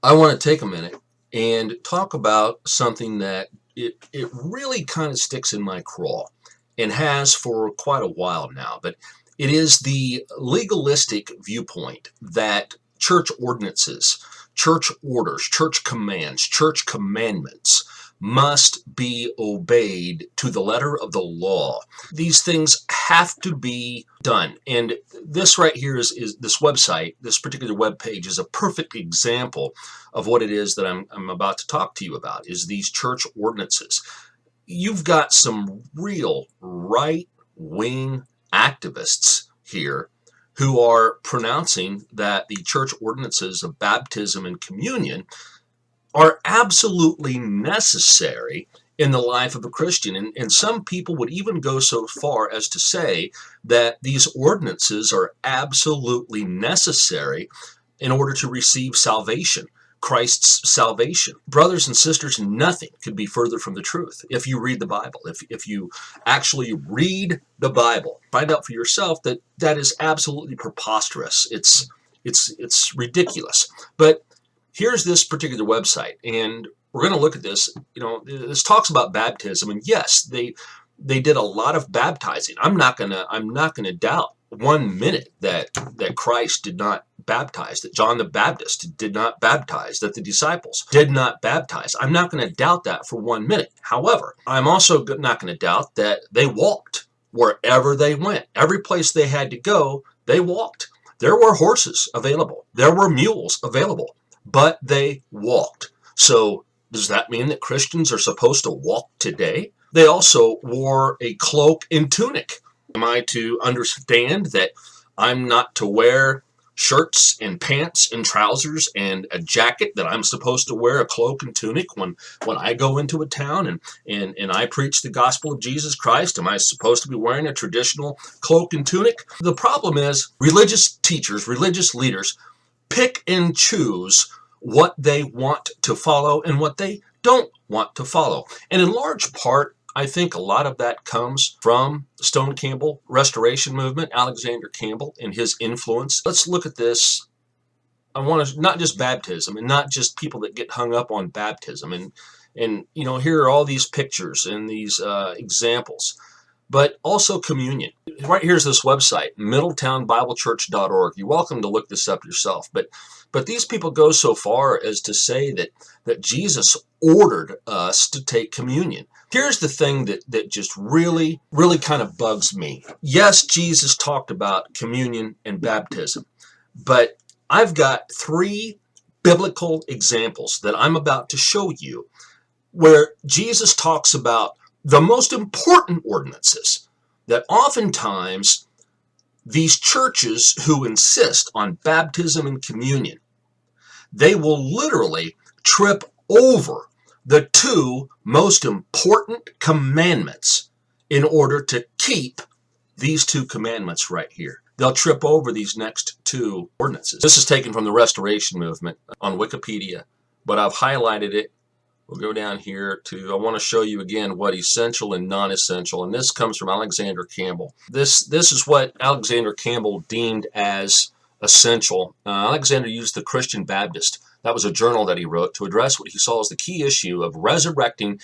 I want to take a minute and talk about something that it really kind of sticks in my craw and has for quite a while now. But it is the legalistic viewpoint that church ordinances, church orders, church commands, church commandments must be obeyed to the letter of the law. These things have to be done. And this right here is this website, this particular web page is a perfect example of what it is that I'm about to talk to you about, is these church ordinances. You've got some real right-wing activists here who are pronouncing that the church ordinances of baptism and communion are absolutely necessary in the life of a Christian. And some people would even go so far as to say that these ordinances are absolutely necessary in order to receive salvation, Christ's salvation. Brothers and sisters, nothing could be further from the truth if you read the Bible. If you actually read the Bible, find out for yourself that that is absolutely preposterous. It's ridiculous. But here's this particular website, and we're going to look at this. You know, this talks about baptism, and yes, they did a lot of baptizing. I'm not gonna doubt 1 minute that Christ did not baptize, that John the Baptist did not baptize, that the disciples did not baptize. I'm not going to doubt that for 1 minute. However, I'm also not going to doubt that they walked wherever they went. Every place they had to go, they walked. There were horses available. There were mules available, but they walked. So does that mean that Christians are supposed to walk today? They also wore a cloak and tunic. Am I to understand that I'm not to wear shirts and pants and trousers and a jacket, that I'm supposed to wear a cloak and tunic when I go into a town and I preach the gospel of Jesus Christ? Am I supposed to be wearing a traditional cloak and tunic? The problem is religious teachers, religious leaders pick and choose what they want to follow and what they don't want to follow. And in large part, I think a lot of that comes from the Stone Campbell Restoration Movement, Alexander Campbell and his influence. Let's look at this. I want to, not just baptism and not just people that get hung up on baptism. And you know, here are all these pictures and these examples, but also communion. Right here's this website, middletownbiblechurch.org. You're welcome to look this up yourself. But these people go so far as to say that Jesus ordered us to take communion. Here's the thing that just really kind of bugs me. Yes, Jesus talked about communion and baptism, but I've got 3 biblical examples that I'm about to show you where Jesus talks about the most important ordinances that oftentimes these churches who insist on baptism and communion, they will literally trip over the 2 most important commandments in order to keep these 2 commandments right here. They'll trip over these next 2 ordinances. This is taken from the Restoration Movement on Wikipedia, but I've highlighted it. We'll go down here to, I want to show you again what essential and non-essential, and this comes from Alexander Campbell. This is what Alexander Campbell deemed as essential. Alexander used the Christian Baptist. That was a journal that he wrote to address what he saw as the key issue of resurrecting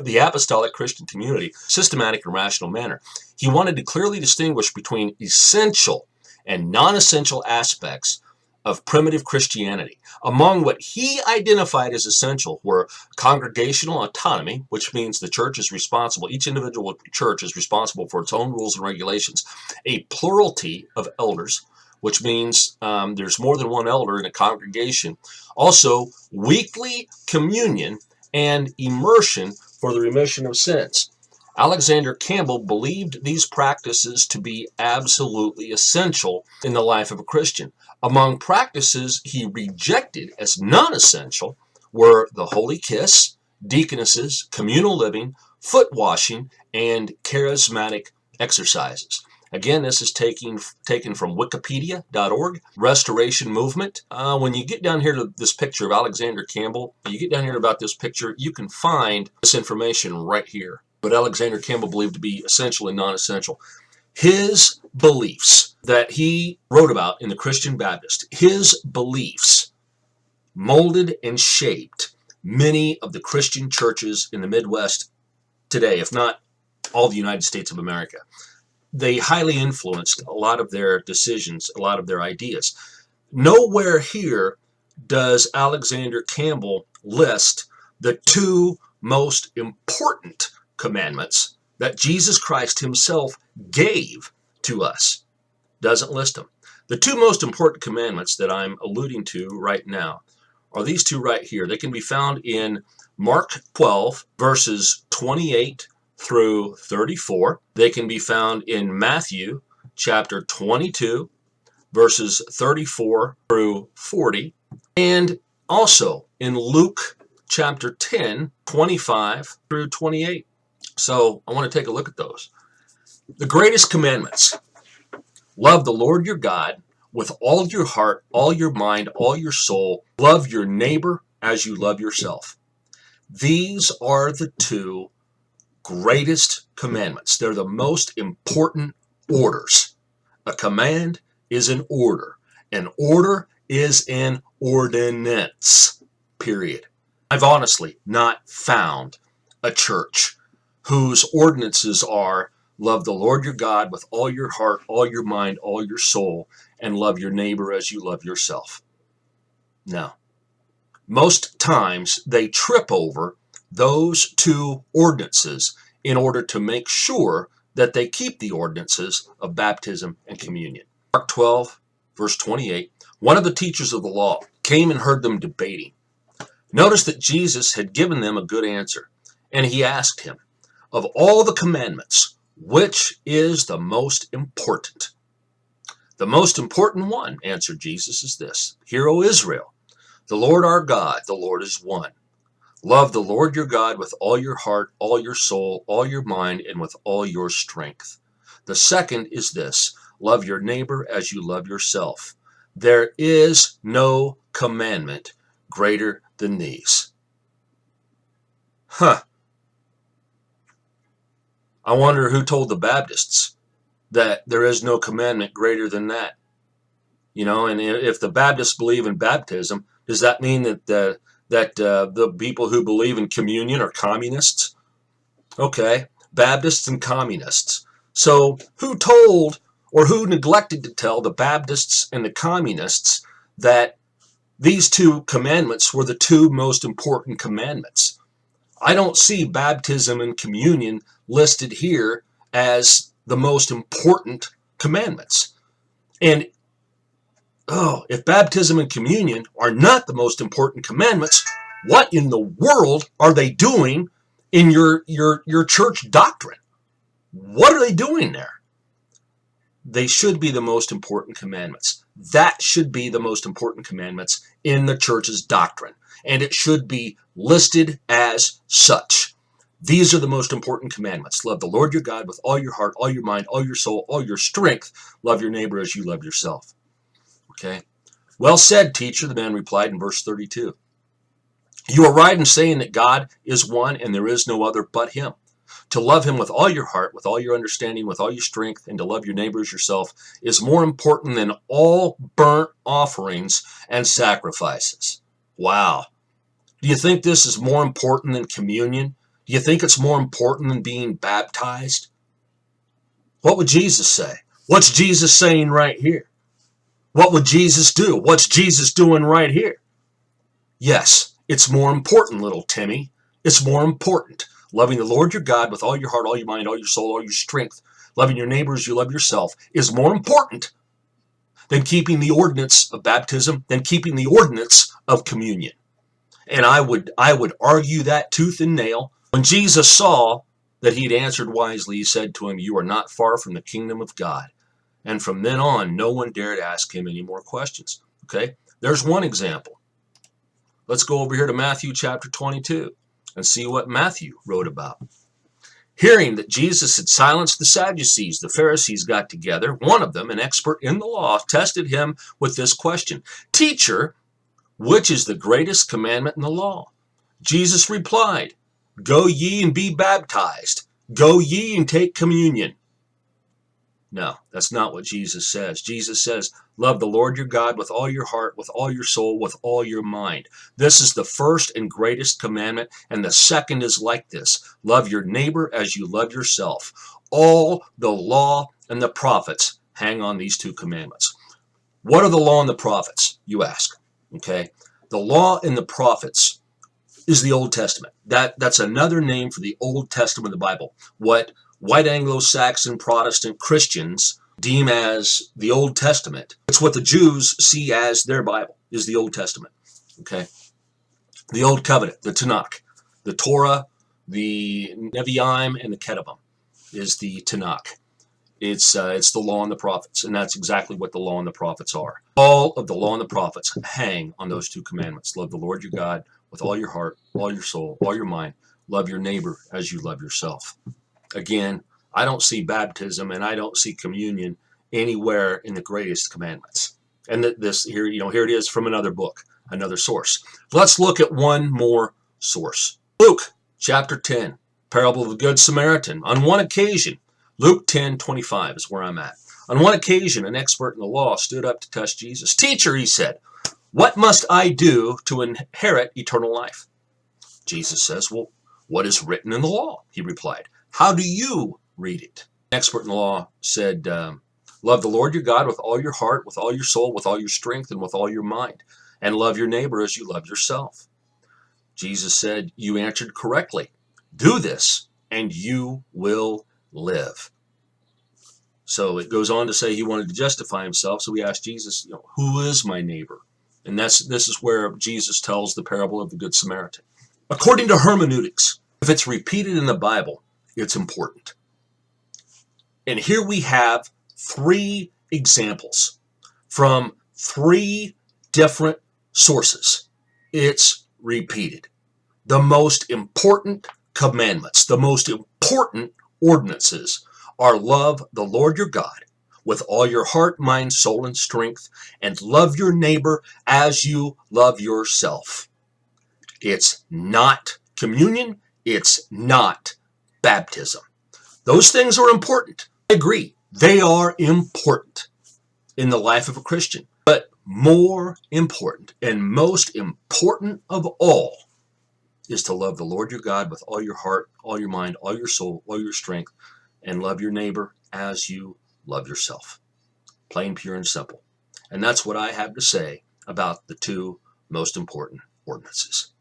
the apostolic Christian community, systematic and rational manner. He wanted to clearly distinguish between essential and non-essential aspects of primitive Christianity. Among what he identified as essential were congregational autonomy, which means the church is responsible, each individual church is responsible for its own rules and regulations, a plurality of elders, which means there's more than one elder in a congregation, also weekly communion and immersion for the remission of sins. Alexander Campbell believed these practices to be absolutely essential in the life of a Christian. Among practices he rejected as non-essential were the Holy Kiss, deaconesses, communal living, foot washing, and charismatic exercises. Again, this is taken from wikipedia.org, Restoration Movement. When you get down here to this picture of Alexander Campbell, you get down here about this picture, you can find this information right here. What Alexander Campbell believed to be essential and non-essential. His beliefs that he wrote about in the Christian Baptist, his beliefs molded and shaped many of the Christian churches in the Midwest today, if not all the United States of America. They highly influenced a lot of their decisions, a lot of their ideas. Nowhere here does Alexander Campbell list the two most important commandments that Jesus Christ himself gave to us. Doesn't list them. The two most important commandments that I'm alluding to right now are these two right here. They can be found in Mark 12, verses 28 through 34. They can be found in Matthew chapter 22, verses 34 through 40, and also in Luke chapter 10, 25 through 28. So I want to take a look at those. The greatest commandments. Love the Lord your God with all your heart, all your mind, all your soul. Love your neighbor as you love yourself. These are the two greatest commandments. They're the most important orders. A command is an order. An order is an ordinance, period. I've honestly not found a church whose ordinances are love the Lord your God with all your heart, all your mind, all your soul, and love your neighbor as you love yourself. No. Most times they trip over those two ordinances in order to make sure that they keep the ordinances of baptism and communion. Mark 12, verse 28, one of the teachers of the law came and heard them debating. Notice that Jesus had given them a good answer, and he asked him, of all the commandments, which is the most important? The most important one, answered Jesus, is this. Hear, O Israel, the Lord our God, the Lord is one. Love the Lord your God with all your heart, all your soul, all your mind, and with all your strength. The second is this. Love your neighbor as you love yourself. There is no commandment greater than these. I wonder who told the Baptists that there is no commandment greater than that. You know, and if the Baptists believe in baptism, does that mean that the people who believe in communion are communists? Okay, Baptists and communists. So who told or who neglected to tell the Baptists and the communists that these two commandments were the two most important commandments? I don't see baptism and communion listed here as the most important commandments. And if baptism and communion are not the most important commandments, what in the world are they doing in your church doctrine? What are they doing there? They should be the most important commandments. That should be the most important commandments in the church's doctrine. And it should be listed as such. These are the most important commandments. Love the Lord your God with all your heart, all your mind, all your soul, all your strength. Love your neighbor as you love yourself. Okay. Well said, teacher, the man replied in verse 32. You are right in saying that God is one and there is no other but him. To love him with all your heart, with all your understanding, with all your strength, and to love your neighbor as yourself is more important than all burnt offerings and sacrifices. Wow. Do you think this is more important than communion? Do you think it's more important than being baptized? What would Jesus say? What's Jesus saying right here? What would Jesus do? What's Jesus doing right here? Yes, it's more important, little Timmy. It's more important. Loving the Lord your God with all your heart, all your mind, all your soul, all your strength, loving your neighbor as you love yourself is more important than keeping the ordinance of baptism, than keeping the ordinance of communion. And I would argue that tooth and nail. When Jesus saw that he'd answered wisely, he said to him, you are not far from the kingdom of God. And from then on, no one dared ask him any more questions. Okay, there's one example. Let's go over here to Matthew chapter 22 and see what Matthew wrote about. Hearing that Jesus had silenced the Sadducees, the Pharisees got together. One of them, an expert in the law, tested him with this question. Teacher, which is the greatest commandment in the law? Jesus replied, go ye and be baptized. Go ye and take communion. No, that's not what Jesus says. Jesus says, love the Lord your God with all your heart, with all your soul, with all your mind. This is the first and greatest commandment, and the second is like this. Love your neighbor as you love yourself. All the law and the prophets hang on these two commandments. What are the law and the prophets, you ask? Okay. The law and the prophets is the Old Testament. That's another name for the Old Testament of the Bible. What white Anglo-Saxon Protestant Christians deem as the Old Testament, it's what the Jews see as their Bible, is the Old Testament. Okay? The Old Covenant, the Tanakh, the Torah, the Nevi'im, and the Ketuvim is the Tanakh. It's the law and the prophets, and that's exactly what the law and the prophets are. All of the law and the prophets hang on those two commandments. Love the Lord your God with all your heart, all your soul, all your mind. Love your neighbor as you love yourself. Again, I don't see baptism and I don't see communion anywhere in the greatest commandments. And this here, here it is from another book, another source. Let's look at one more source. Luke chapter 10, parable of the Good Samaritan. On one occasion, Luke 10:25 is where I'm at. On one occasion, an expert in the law stood up to test Jesus. Teacher, he said, what must I do to inherit eternal life? Jesus says, well, what is written in the law? He replied. How do you read it? An expert in the law said, love the Lord your God with all your heart, with all your soul, with all your strength, and with all your mind, and love your neighbor as you love yourself. Jesus said, you answered correctly. Do this, and you will live. So it goes on to say he wanted to justify himself, so he asked Jesus, who is my neighbor? And this is where Jesus tells the parable of the Good Samaritan. According to hermeneutics, if it's repeated in the Bible, it's important. And here we have 3 examples from 3 different sources. It's repeated. The most important commandments, the most important ordinances are love the Lord your God with all your heart, mind, soul, and strength, and love your neighbor as you love yourself. It's not communion. It's not baptism. Those things are important. I agree. They are important in the life of a Christian. But more important and most important of all is to love the Lord your God with all your heart, all your mind, all your soul, all your strength, and love your neighbor as you love yourself. Plain, pure, and simple. And that's what I have to say about the 2 most important ordinances.